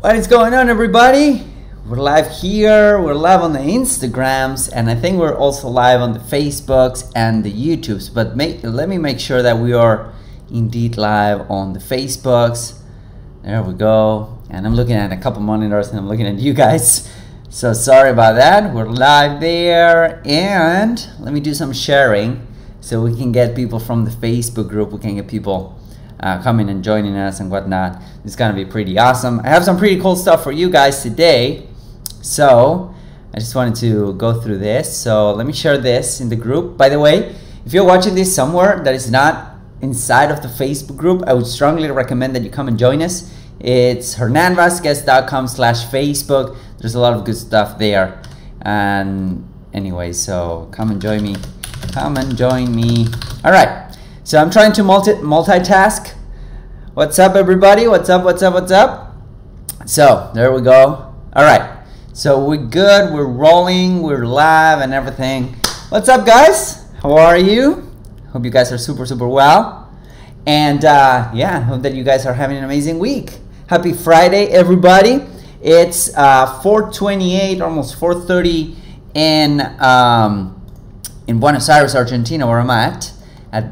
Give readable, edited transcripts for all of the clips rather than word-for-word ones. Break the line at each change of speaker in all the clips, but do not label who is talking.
What is going on, everybody? We're live here, we're live on the Instagrams, and I think we're also live on the Facebooks and the YouTubes, but let me make sure that we are indeed live on the Facebooks. There we go. And I'm looking at a couple monitors and I'm looking at you guys. So sorry about that. We're live there, and let me do some sharing so we can get people from the Facebook group. We can get people coming and joining us and whatnot. It's gonna be pretty awesome. I have some pretty cool stuff for you guys today. So I just wanted to go through this. So let me share this in the group. By the way, if you're watching this somewhere that is not inside of the Facebook group, I would strongly recommend that you come and join us. It's hernanvazquez.com/Facebook. There's a lot of good stuff there. And anyway, so come and join me. Come and join me. All right. So I'm trying to multitask. What's up, everybody? What's up? What's up? What's up? So there we go. All right. So we're good. We're rolling. We're live and everything. What's up, guys? How are you? Hope you guys are super well. And yeah, hope that you guys are having an amazing week. Happy Friday, everybody. It's 4:28, almost 4:30 in Buenos Aires, Argentina, where I'm at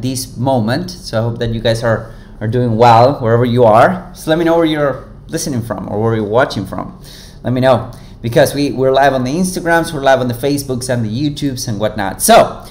this moment. So I hope that you guys are doing well wherever you are. So let me know where you're listening from or where you're watching from. Let me know, because we're live on the Instagrams, we're live on the Facebooks and the YouTubes and whatnot. So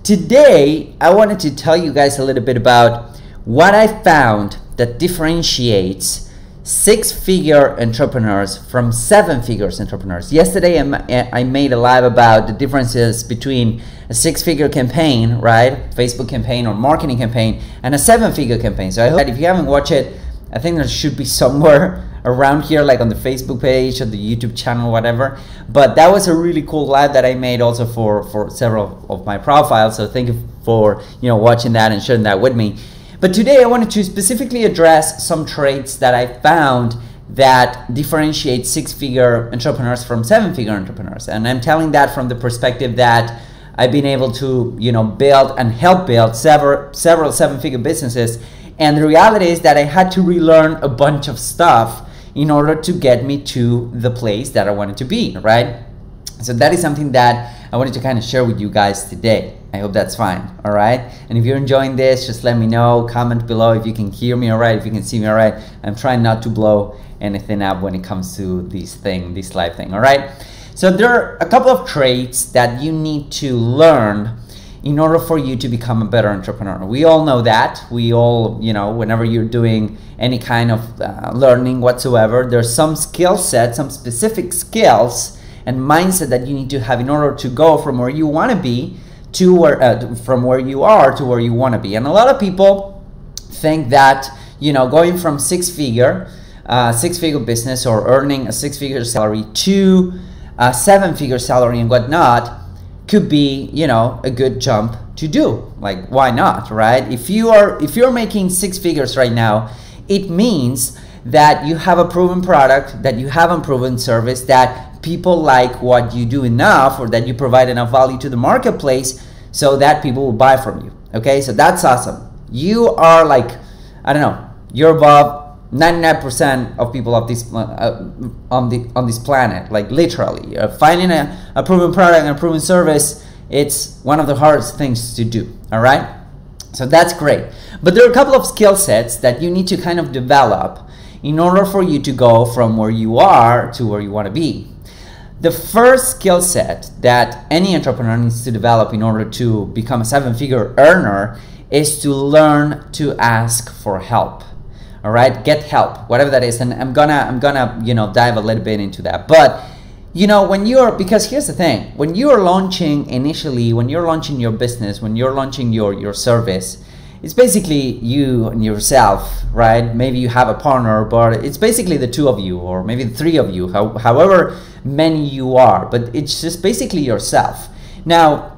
today I wanted to tell you guys a little bit about what I found that differentiates six-figure entrepreneurs from seven-figure entrepreneurs. Yesterday I made a live about the differences between a six-figure campaign, right, Facebook campaign or marketing campaign, and a seven-figure campaign. So I hope that if you haven't watched it, I think there should be somewhere around here, like on the Facebook page or the YouTube channel, whatever. But that was a really cool live that I made also for several of my profiles. So thank you for watching that and sharing that with me. But today I wanted to specifically address some traits that I found that differentiate six-figure entrepreneurs from seven-figure entrepreneurs. And I'm telling that from the perspective that I've been able to build and help build several seven-figure businesses. And the reality is that I had to relearn a bunch of stuff in order to get me to the place that I wanted to be, right? So that is something that I wanted to kind of share with you guys today. I hope that's fine, all right? And if you're enjoying this, just let me know, comment below if you can hear me all right, if you can see me all right. I'm trying not to blow anything up when it comes to this live thing, all right? So there are a couple of traits that you need to learn in order for you to become a better entrepreneur. We all know that. We all, whenever you're doing any kind of learning whatsoever, there's some skill set, some specific skills and mindset that you need to have in order to go from where you want to be to from where you are to where you want to be. And a lot of people think that going from six-figure business or earning a six-figure salary to a seven-figure salary and whatnot could be a good jump to do. Like, why not, right? If you're making six figures right now, it means that you have a proven product, that you have a proven service, that people like what you do enough, or that you provide enough value to the marketplace so that people will buy from you. Okay, so that's awesome. You are like, I don't know, you're above 99% of people of this on this planet, like literally. Finding a proven product and a proven service, it's one of the hardest things to do, all right? So that's great. But there are a couple of skill sets that you need to kind of develop in order for you to go from where you are to where you want to be. The first skill set that any entrepreneur needs to develop in order to become a seven-figure earner is to learn to ask for help. All right, get help, whatever that is, and I'm gonna dive a little bit into that. But because here's the thing: when you are launching initially, when you're launching your business, when you're launching your service, it's basically you and yourself, right? Maybe you have a partner, but it's basically the two of you, or maybe the three of you, however many you are. But it's just basically yourself. Now,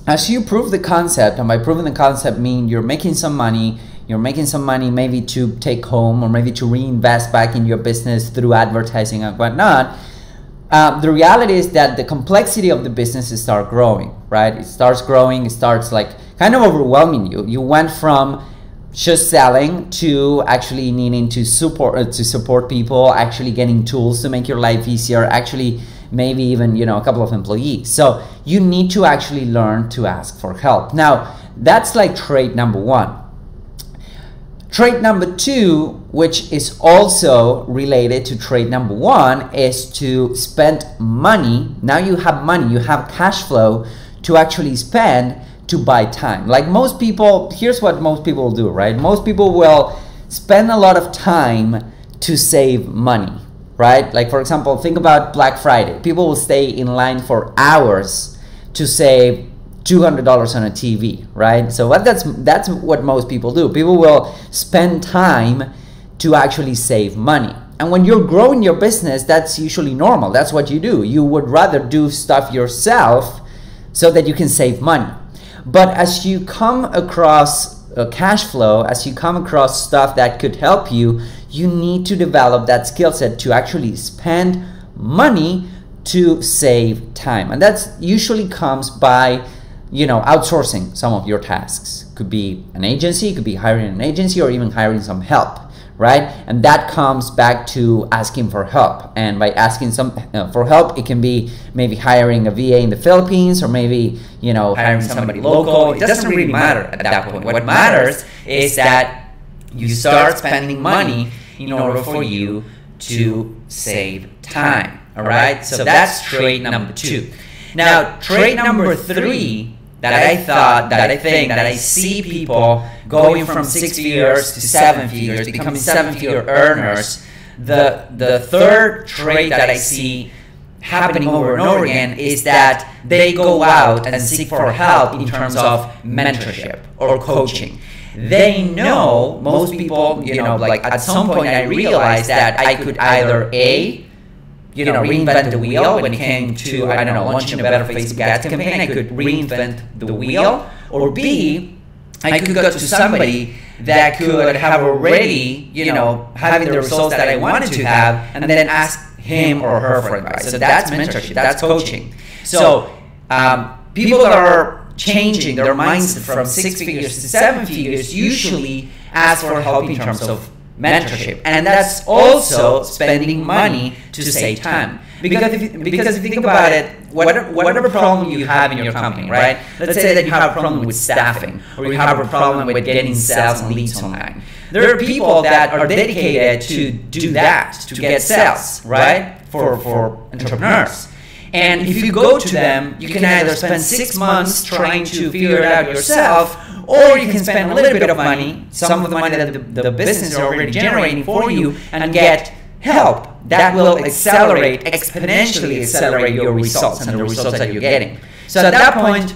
as you prove the concept, and by proving the concept, mean you're making some money. You're making some money maybe to take home or maybe to reinvest back in your business through advertising and whatnot. The reality is that the complexity of the business starts growing, right? It starts growing, it starts like kind of overwhelming you. You went from just selling to actually needing to support people, actually getting tools to make your life easier, actually maybe even, you know, a couple of employees. So you need to actually learn to ask for help. Now, that's like trait number one. Trait number two, which is also related to trait number one, is to spend money. Now you have money, you have cash flow to actually spend to buy time. Like most people, here's what most people do, right? Most people will spend a lot of time to save money, right? Like for example, think about Black Friday. People will stay in line for hours to save $200 on a TV, right? So that's what most people do. People will spend time to actually save money. And when you're growing your business, that's usually normal. That's what you do. You would rather do stuff yourself so that you can save money. But as you come across cash flow, as you come across stuff that could help you, you need to develop that skill set to actually spend money to save time. And that's usually comes by, you know, outsourcing some of your tasks. Could be an agency, could be hiring an agency, or even hiring some help, right? And that comes back to asking for help. And by asking for help, it can be maybe hiring a VA in the Philippines, or maybe, you know, hiring somebody local. It doesn't really matter at that point. What matters is that you start spending money in order for you to save time, all right? So that's trait number two. Now, trait number three that I see people going from 6 figures to 7 figures, becoming 7-figure earners. The third trait that I see happening over and over again is that they go out and seek for help in terms of mentorship or coaching. They know, most people, you know, like at some point I realized that I could either reinvent the wheel when it came to, I don't know, launching a better Facebook ads campaign. I could reinvent the wheel. Or B, I could go to somebody that could have already, you know, having the results that I wanted to have, and then ask him or her for advice. So that's mentorship, that's coaching. So people that are changing their mindset from 6 figures to 7 figures usually ask for help in terms of mentorship, and that's also spending money to save time. Because if you think about it, whatever problem you have in your company, right? Let's say that you have a problem with staffing, or you have a problem with getting sales and leads online. There are people that are dedicated to do that, to get sales, right? For entrepreneurs. And if you go to them, you can either spend 6 months trying to figure it out yourself, or you can spend a little bit of money, some of the money that the business is already generating for you, and get help. That will exponentially accelerate your results and the results that you're getting. So at that point,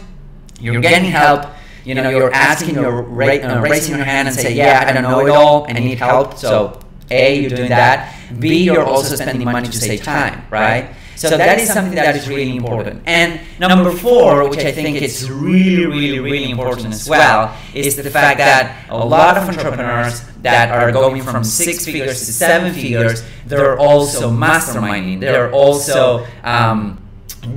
you're getting help. You know, you're asking, you're raising your hand and say, yeah, I don't know it all, I need help. So A, you're doing that. B, you're also spending money to save time, right? So that is something that is really important. And number 4, which I think is really important as well, is the fact that a lot of entrepreneurs that are going from 6 figures to 7 figures, they're also masterminding. They're also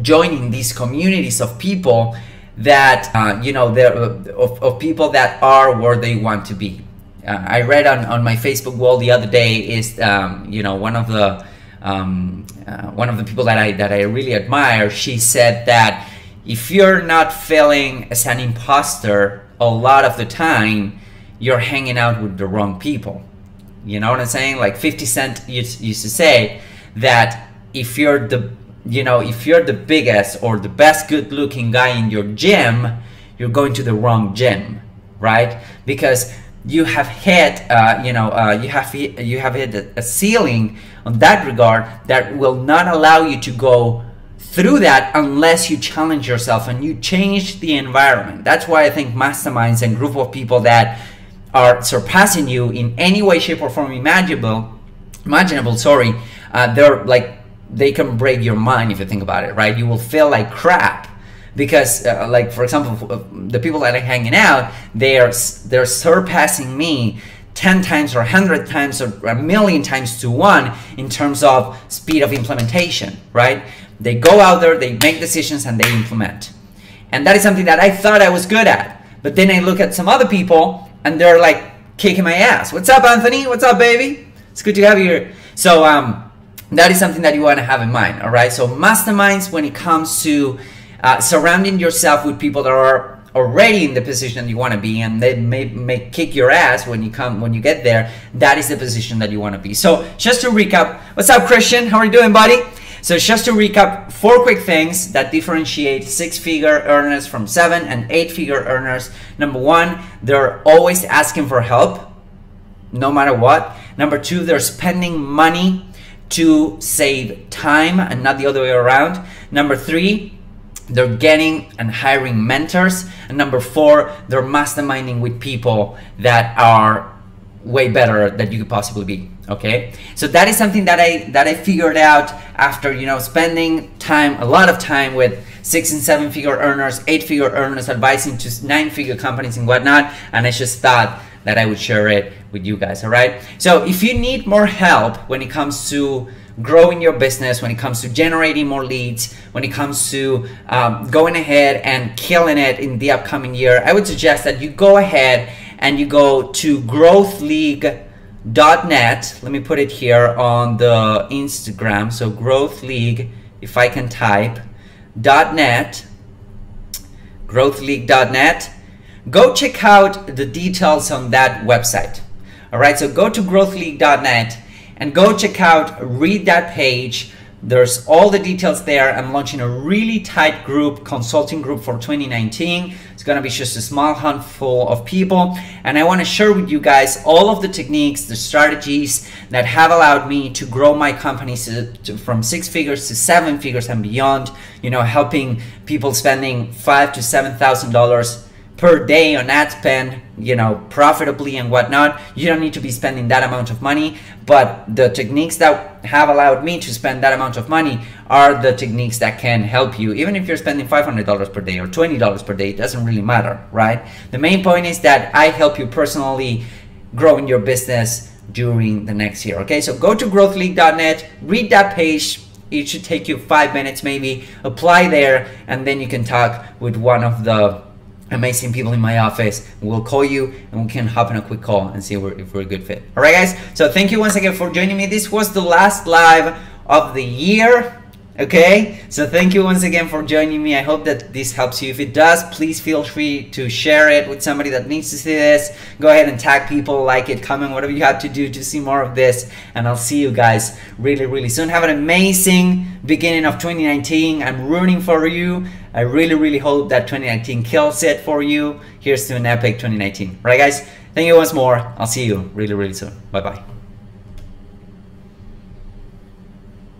joining these communities of people that, of people that are where they want to be. I read on my Facebook wall the other day is, one of the people that I really admire, she said that if you're not feeling as an imposter a lot of the time, you're hanging out with the wrong people. You know what I'm saying? Like 50 Cent used to say that if you're the biggest or the best good looking guy in your gym, you're going to the wrong gym, right? Because you have hit, you have hit a ceiling on that regard that will not allow you to go through that unless you challenge yourself and you change the environment. That's why I think masterminds and group of people that are surpassing you in any way, shape, or form imaginable, they're like, they can break your mind if you think about it, right? You will feel like crap. Because, like for example, the people that are hanging out, they're surpassing me 10 times or 100 times or 1,000,000 times to 1 in terms of speed of implementation, right? They go out there, they make decisions, and they implement. And that is something that I thought I was good at. But then I look at some other people, and they're like kicking my ass. What's up, Anthony? What's up, baby? It's good to have you here. So that is something that you want to have in mind. All right. So masterminds, when it comes to surrounding yourself with people that are already in the position that you want to be, and they may kick your ass when you get there, that is the position that you want to be. So just to recap, what's up, Christian? How are you doing, buddy? So just to recap, 4 quick things that differentiate 6-figure earners from 7 and 8-figure earners. Number 1, they're always asking for help, no matter what. Number 2, they're spending money to save time and not the other way around. Number 3, they're getting and hiring mentors. And number 4, they're masterminding with people that are way better than you could possibly be. Okay, so that is something that I figured out after, you know, spending a lot of time with 6 and 7-figure earners, 8-figure earners, advising to 9-figure companies and whatnot, and I just thought that I would share it with you guys. All right, so if you need more help when it comes to growing your business, when it comes to generating more leads, when it comes to going ahead and killing it in the upcoming year, I would suggest that you go ahead and you go to growthleague.net. Let me put it here on the Instagram. So growthleague, if I can type, .net, growthleague.net. Go check out the details on that website. All right, so go to growthleague.net and go check out, read that page. There's all the details there. I'm launching a really tight group, consulting group for 2019. It's gonna be just a small handful of people. And I wanna share with you guys all of the techniques, the strategies that have allowed me to grow my companies from 6 figures to 7 figures and beyond, you know, helping people spending $5,000 to $7,000 per day on ad spend, you know, profitably and whatnot. You don't need to be spending that amount of money, but the techniques that have allowed me to spend that amount of money are the techniques that can help you. Even if you're spending $500 per day or $20 per day, it doesn't really matter, right? The main point is that I help you personally grow in your business during the next year. Okay, so go to growthleague.net, read that page. It should take you 5 minutes maybe, apply there, and then you can talk with one of the amazing people in my office. We'll call you and we can hop on a quick call and see if we're a good fit. All right, guys, so thank you once again for joining me. This was the last live of the year. Okay, so thank you once again for joining me. I hope that this helps you. If it does, please feel free to share it with somebody that needs to see this. Go ahead and tag people, like it, comment, whatever you have to do to see more of this, and I'll see you guys really, really soon. Have an amazing beginning of 2019. I'm rooting for you. I really, really hope that 2019 kills it for you. Here's to an epic 2019. All right, guys, thank you once more. I'll see you really, really soon. Bye-bye.